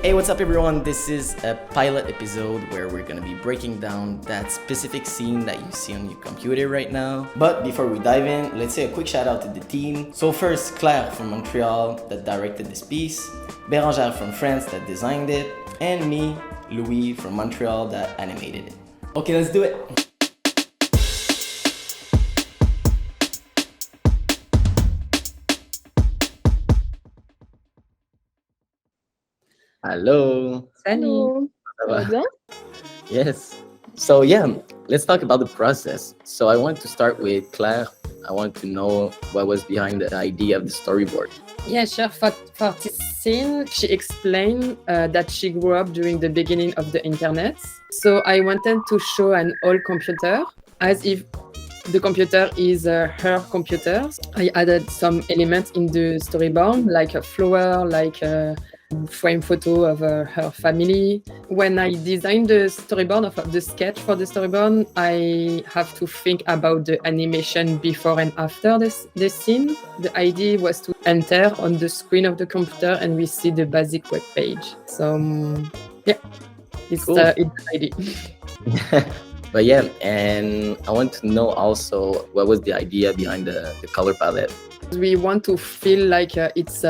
Hey, what's up, everyone? This is a pilot episode where we're gonna be breaking down that specific scene that you see on your computer right now. But before we dive in, let's say a quick shout out to the team. So first, Claire from Montreal that directed this piece, Bérangère from France that designed it, and me, Louis from Montreal that animated it. Okay, let's do it. Hello. Salut. Ça va? Bien? Yes. So yeah, let's talk about the process. So I want to start with Claire. I want to know what was behind the idea of the storyboard. Yeah, sure. For this scene, she explained that she grew up during the beginning of the internet. So I wanted to show an old computer as if the computer is her computer. I added some elements in the storyboard, like a flower, like a frame photo of her family. When I designed the storyboard, of the sketch for the storyboard, I have to think about the animation before and after this scene. The idea was to enter on the screen of the computer and we see the basic web page. So yeah, it's Cool. it's the idea. But yeah, and I want to know also what was the idea behind the color palette. We want to feel like it's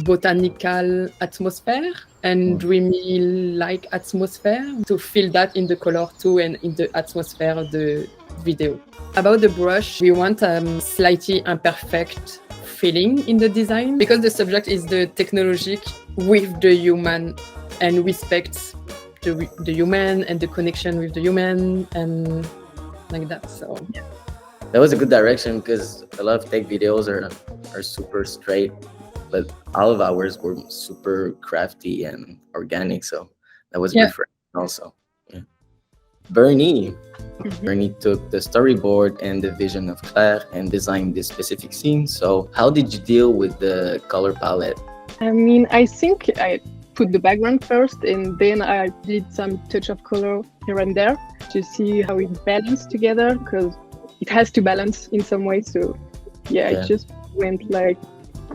botanical atmosphere and dreamy-like atmosphere, to feel that in the color too and in the atmosphere of the video. About the brush, we want slightly imperfect feeling in the design because the subject is the technologic with the human and respects the human and the connection with the human and like that. So yeah. That was a good direction because a lot of tech videos are super straight, but all of ours were super crafty and organic. So that was refreshing also. Yeah. Bernie took the storyboard and the vision of Claire and designed this specific scene. So how did you deal with the color palette? I mean, I think I put the background first and then I did some touch of color here and there to see how it balanced together, because it has to balance in some way. So yeah, I just went like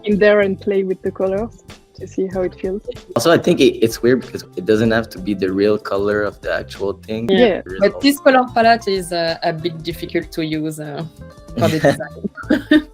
in there and play with the colors to see how it feels. Also, I think it's weird because it doesn't have to be the real color of the actual thing. Yeah. But this color palette is a bit difficult to use for the design.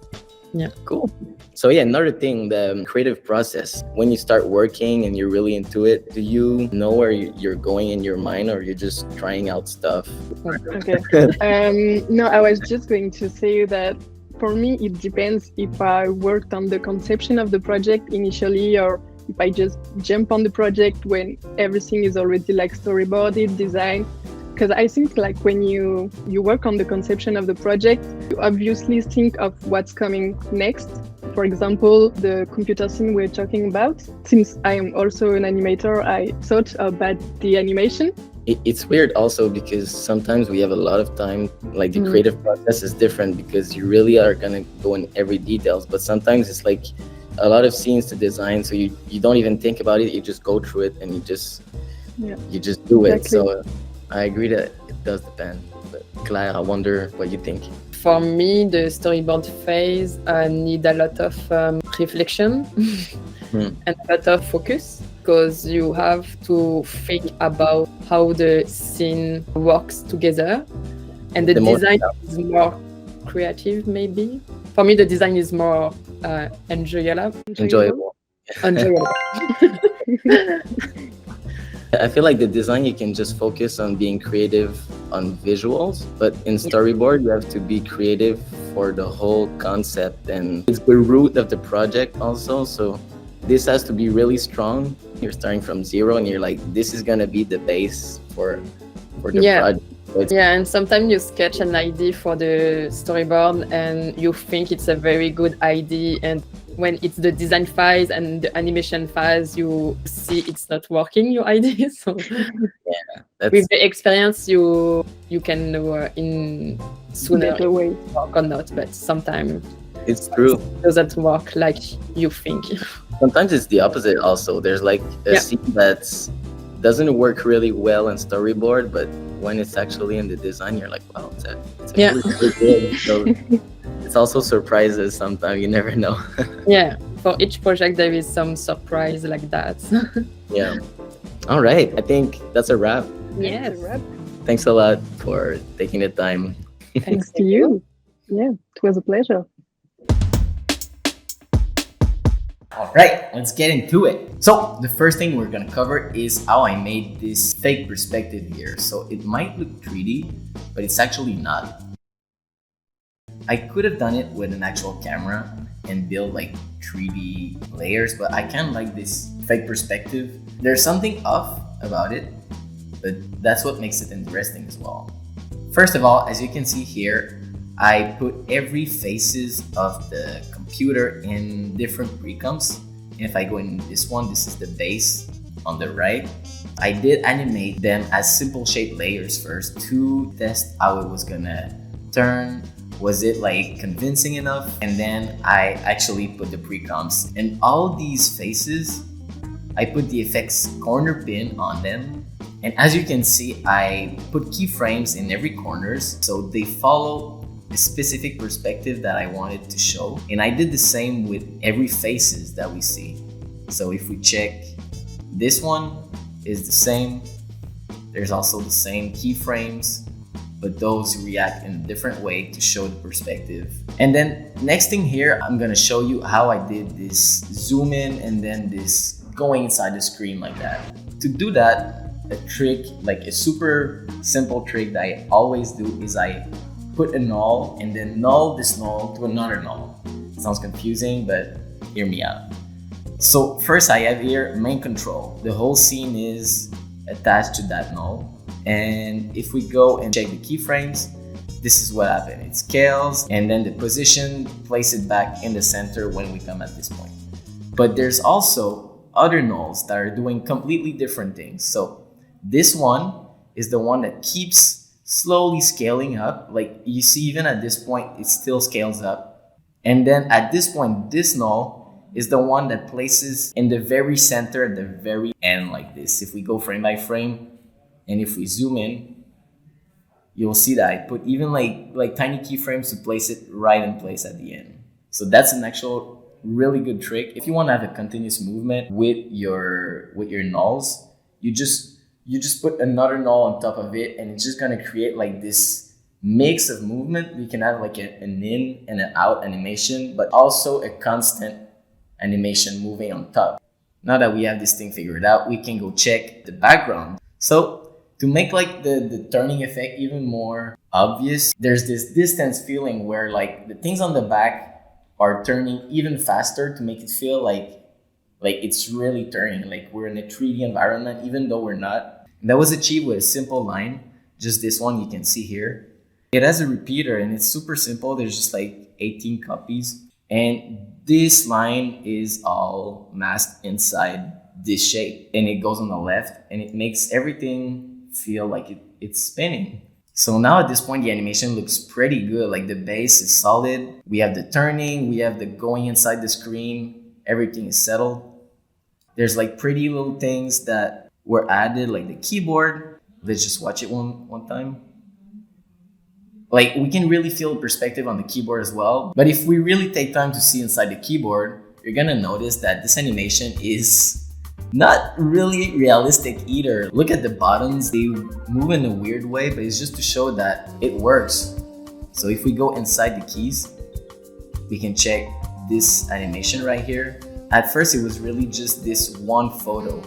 Yeah. Cool. So yeah, another thing, the creative process. When you start working and you're really into it, do you know where you're going in your mind, or you're just trying out stuff? Okay. No, I was just going to say that for me, it depends if I worked on the conception of the project initially, or if I just jump on the project when everything is already like storyboarded, designed. Because I think like when you work on the conception of the project, you obviously think of what's coming next. For example, the computer scene we're talking about, since I am also an animator, I thought about the animation. It's weird also because sometimes we have a lot of time, like the creative process is different because you really are going to go in every details, but sometimes it's like a lot of scenes to design, so you don't even think about it, you just go through it and you just do it. Exactly. So I agree that it does depend. But Claire, I wonder what you think. For me, the storyboard phase need a lot of reflection and a lot of focus, because you have to think about how the scene works together, and the design is more creative maybe. For me, the design is more enjoyable. I feel like the design, you can just focus on being creative on visuals, but in storyboard, you have to be creative for the whole concept, and it's the root of the project also. So this has to be really strong. You're starting from zero and you're like, this is going to be the base for the project. Yeah, and sometimes you sketch an idea for the storyboard and you think it's a very good idea, and when it's the design phase and the animation phase, you see it's not working, your idea. So with the experience, you can know in sooner Better way. work or not, but sometimes it's true. It doesn't work like you think. Sometimes it's the opposite also. There's like a scene that doesn't work really well in storyboard, but when it's actually in the design, you're like, wow, it's really good. So it's also surprises sometimes. You never know. Yeah, for each project there is some surprise like that. Yeah. All right. I think that's a wrap. Yes. That's a wrap. Thanks a lot for taking the time. Thanks to you. Yeah, it was a pleasure. All right, let's get into it. So the first thing we're gonna cover is how I made this fake perspective here. So it might look 3D, but it's actually not. I could have done it with an actual camera and build like 3D layers, but I kind of like this fake perspective. There's something off about it, but that's what makes it interesting as well. First of all, as you can see here, I put every faces of the computer in different precomps. And if I go in this one, this is the base on the right. I did animate them as simple shape layers first to test how it was gonna turn. Was it like convincing enough? And then I actually put the precomps. And all these faces, I put the effects corner pin on them. And as you can see, I put keyframes in every corners so they follow a specific perspective that I wanted to show. And I did the same with every faces that we see. So if we check, this one is the same. There's also the same keyframes, but those react in a different way to show the perspective. And then next thing here, I'm gonna show you how I did this zoom in and then this going inside the screen like that. To do that, a trick, like a super simple trick that I always do is I put a null and then null this null to another null. It sounds confusing, but hear me out. So first I have here main control. The whole scene is attached to that null. And if we go and check the keyframes, this is what happened. It scales and then the position, place it back in the center when we come at this point. But there's also other nulls that are doing completely different things. So this one is the one that keeps slowly scaling up. Like you see, even at this point, it still scales up. And then at this point, this null is the one that places in the very center, at the very end like this. If we go frame by frame, and if we zoom in, you'll see that I put even like tiny keyframes to place it right in place at the end. So that's an actual really good trick. If you want to have a continuous movement with your nulls, you just put another null on top of it, and it's just gonna create like this mix of movement. We can have like an in and an out animation, but also a constant animation moving on top. Now that we have this thing figured out, we can go check the background. So to make like the turning effect even more obvious, there's this distance feeling where like the things on the back are turning even faster to make it feel like it's really turning, like we're in a 3D environment, even though we're not. And that was achieved with a simple line, just this one you can see here. It has a repeater and it's super simple. There's just like 18 copies. And this line is all masked inside this shape, and it goes on the left, and it makes everything feel like it's spinning. So now at this point, the animation looks pretty good. Like the base is solid. We have the turning, we have the going inside the screen. Everything is settled. There's like pretty little things that were added, like the keyboard. Let's just watch it one time. Like we can really feel the perspective on the keyboard as well. But if we really take time to see inside the keyboard, you're gonna notice that this animation is not really realistic either. Look at the buttons, they move in a weird way, but it's just to show that it works. So if we go inside the keys, we can check this animation right here. At first, it was really just this one photo,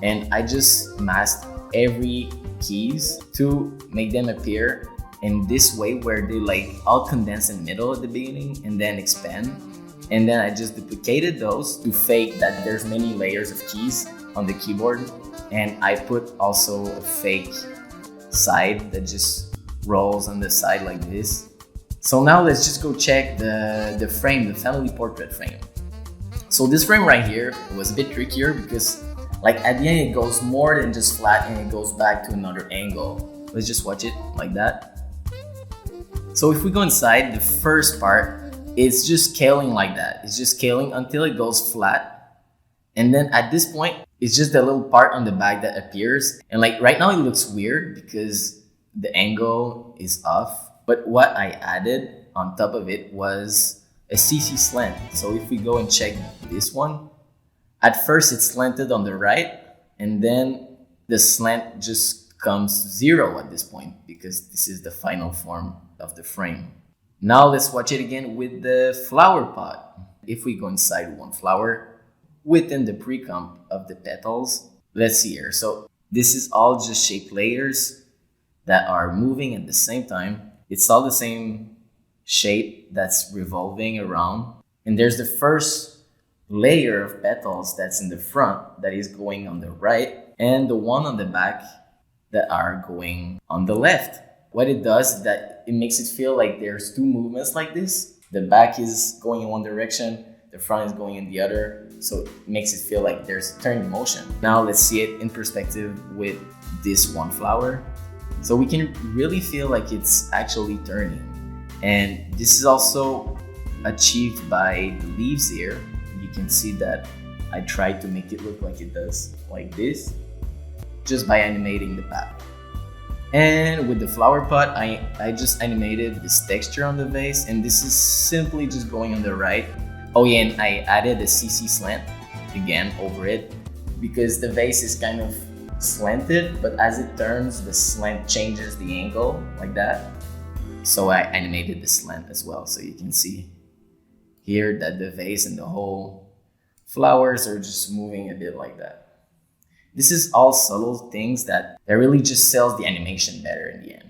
and I just masked every keys to make them appear in this way where they like all condense in the middle at the beginning and then expand. And then I just duplicated those to fake that there's many layers of keys on the keyboard. And I put also a fake side that just rolls on the side like this. So now let's just go check the frame, the family portrait frame. So this frame right here was a bit trickier because like at the end it goes more than just flat and it goes back to another angle. Let's just watch it like that. So if we go inside, the first part, it's just scaling like that. It's just scaling until it goes flat. And then at this point, it's just the little part on the back that appears. And like right now it looks weird because the angle is off. But what I added on top of it was a CC slant. So if we go and check this one, at first it's slanted on the right, and then the slant just comes 0 at this point because this is the final form of the frame. Now let's watch it again with the flower pot. If we go inside one flower within the pre-comp of the petals, let's see here. So this is all just shape layers that are moving at the same time. It's all the same shape that's revolving around. And there's the first layer of petals that's in the front that is going on the right, and the one on the back that are going on the left. What it does is that it makes it feel like there's two movements like this. The back is going in one direction, the front is going in the other. So it makes it feel like there's turning motion. Now let's see it in perspective with this one flower. So we can really feel like it's actually turning. And this is also achieved by the leaves here. You can see that I tried to make it look like it does like this, just by animating the path. And with the flower pot, I just animated this texture on the vase, and this is simply just going on the right. Oh yeah, and I added a CC slant again over it because the vase is kind of slanted, but as it turns, the slant changes the angle like that. So I animated the slant as well, so you can see here that the vase and the whole flowers are just moving a bit like that. This is all subtle things that really just sells the animation better in the end.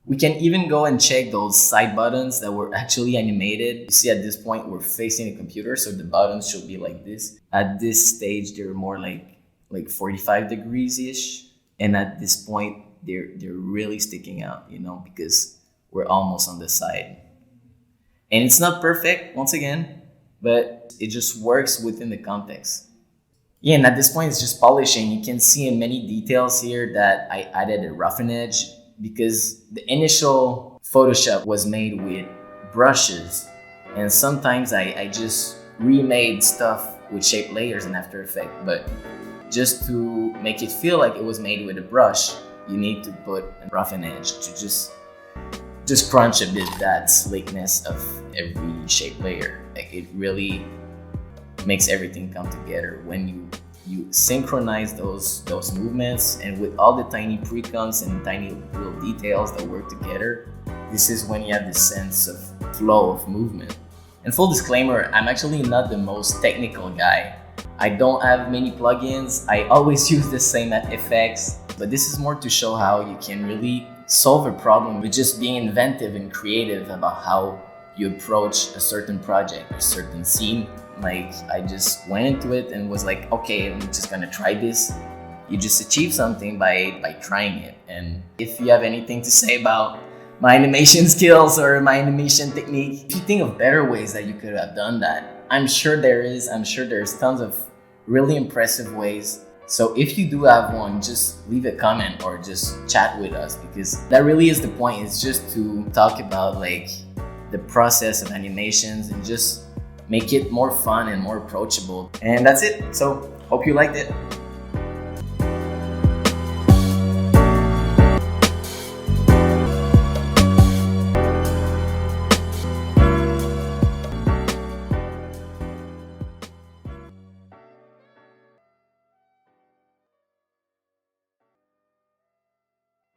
We can even go and check those side buttons that were actually animated. You see at this point, we're facing a computer, so the buttons should be like this. At this stage, they're more like 45 degrees-ish. And at this point, they're really sticking out, you know, because we're almost on the side. And it's not perfect, once again, but it just works within the context. Yeah, and at this point, it's just polishing. You can see in many details here that I added a roughen edge because the initial Photoshop was made with brushes. And sometimes I just remade stuff with shape layers in After Effects. But just to make it feel like it was made with a brush, you need to put a roughen edge to just crunch a bit that slickness of every shape layer. Like it really makes everything come together when you synchronize those movements, and with all the tiny pre-comps and tiny little details that work together, this is when you have this sense of flow of movement. And full disclaimer, I'm actually not the most technical guy. I don't have many plugins. I always use the same effects, but this is more to show how you can really solve a problem with just being inventive and creative about how you approach a certain project, a certain scene. Like I just went into it and was like, okay, I'm just gonna try this. You just achieve something by trying it. And if you have anything to say about my animation skills or my animation technique, if you think of better ways that you could have done that, I'm sure there's tons of really impressive ways. So if you do have one, just leave a comment or just chat with us, because that really is the point. It's just to talk about like the process of animations and just make it more fun and more approachable. And that's it. So hope you liked it.